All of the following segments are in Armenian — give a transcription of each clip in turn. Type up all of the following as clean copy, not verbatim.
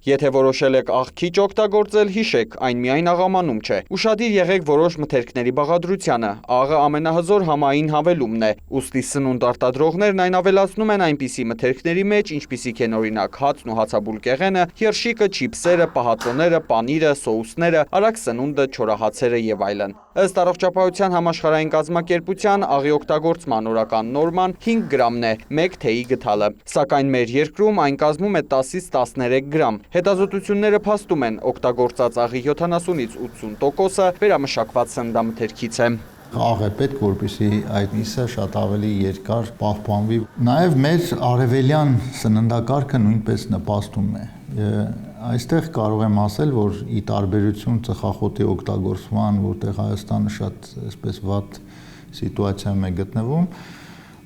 Եթե որոշել եք աղքիչ օգտագործել, հիշեք, այն միայն աղամանում չէ։ Ուշադիր եղեք որոշ մթերքների բաղադրությանը, աղը ամենահզոր համային հավելումն է, ուստի սնունդ արտադրողներն այն ավելացնում են այնպիսի մթերքների մեջ, ինչպիսիք են օրինակ հացն ու հացաբուլկեղենը, երշիկը, չիփսերը, պահածոները, պանիրը, սոուսները, արագ սնունդը, չորահացերը եւ այլն։ Ըստ Առողջապահության համաշխարհային կազմակերպության աղի օգտագործման օրական նորման 5 գրամն է, 1 թեյի գդալը։ Սակայն մեր երկրում այն կազմում է 10-ից 13 գրամ։ Հետազոտությունները փաստում են, օգտագործած աղի 70-ից 80%-ը վերամշակված սննդամթերքից է։ Աղ է պետք, որպեսզի այդ միսը շատ ավելի երկար պահպանվի։ Նաև մեր արևելյան սննդակարգը նույնպես նպաստում է։ Այստեղ կարող եմ ասել, որ ի տարբերություն ծխախոտի օգտագործման, որտեղ Հայաստանը շատ այսպես վատ սիտուացիայում է գտնվում,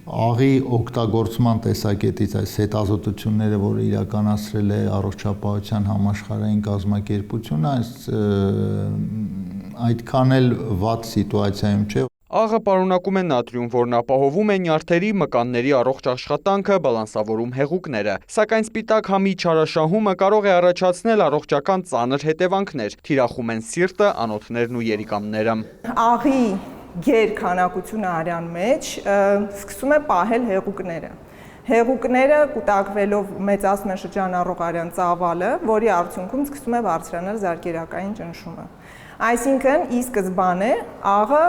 աղի օգտագործման տեսակետից այս հետազոտությունները, որը իրականացրել է Առողջապահության համաշխարհային կազմակերպությունը, այդքան էլ վատ սիտուացիայում չէ։ Աղը պարունակում է նատրիում, որն ապահովում է նյարդերի, մկանների առողջ աշխատանքը, բալանսավորում հեղուկները։ Սակայն սպիտակ համի չարաշահումը կարող է առաջացնել առողջական ծանր հետևանքներ, թիրախում են սիրտը, անոթներն ու երիկամները։ Աղի գերքանակությունը արյան մեջ սկսում է պահել հեղուկները։ Հեղուկները կուտակվելով մեծացնում են շրջանառող արյան ծավալը, որի արդյունքում սկսում է բարձրանալ զարկերակային ճնշումը։ Այսինքն, ի սկզբանե աղը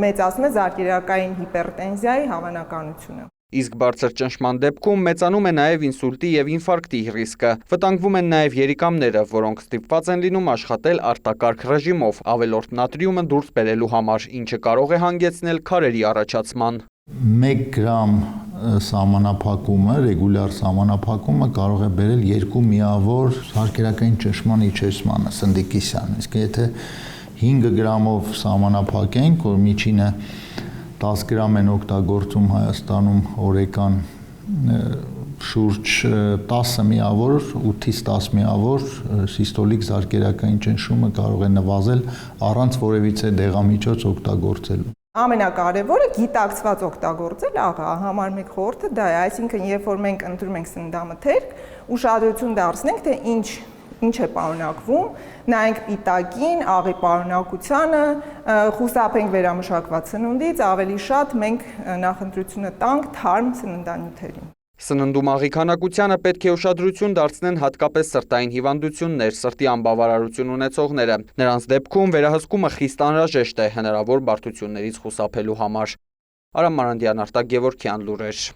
մեծացնում է զարկերակային հիպերտենզիայի հավանականությունը։ Իսկ բարձր ճնշման դեպքում մեծանում է նաև ինսուլտի և ինֆարկտի ռիսկը։ Վտանգվում են նաև երիկամները, որոնք ստիպված են լինում աշխատել արտակարգ ռեժիմով, ավելորդ նատրիումը դուրս բերելու համար, ինչը կարող է հանգեցնել քարերի առաջացման։ 1 գրամ սահմանափակումը, ռեգուլյար սահմանափակումը կարող է բերել 2 միավոր զարկերակային ճնշման իջեցմանը, սնդիկիսյան։ Իսկ եթե 5 գրամով սահմանափակենք, որ միջինը 10 գրամ են օգտագործում Հայաստանում օրեկան, շուրջ 10 միավոր, 8-ից 10 միավոր սիստոլիկ զարկերակային ճնշումը կարող է նվազել առանց որևիցե դեղամիջոց օգտագործելու։ Ամենակարևորը գիտակցված օգտագործել աղը, համար մեկ խորհուրդը դա է, այսինքն երբ որ մենք ընտրում ենք սննդամթերք, ուշադրություն դարձնենք, թե ինչ է պարունակվում, նայենք պիտակին, աղի պարունակությանը, խուսափենք վերամշակված սնունդից, ավելի շատ մենք նախընտրությունը տանք թարմ սննդանյութերին։ Սննդում աղի քանակությանը պետք է ուշադրություն դարձնեն հատկապես սրտային հիվանդություններ, սրտի անբավարարություն ունեցողները։ Նրանց դեպքում վերահսկումը խիստ անհրաժեշտ է հնարավոր բարդություններից խուսափելու համար։ Արամ Մարանդյան, Արտակ Գևորգյան, լուրեր։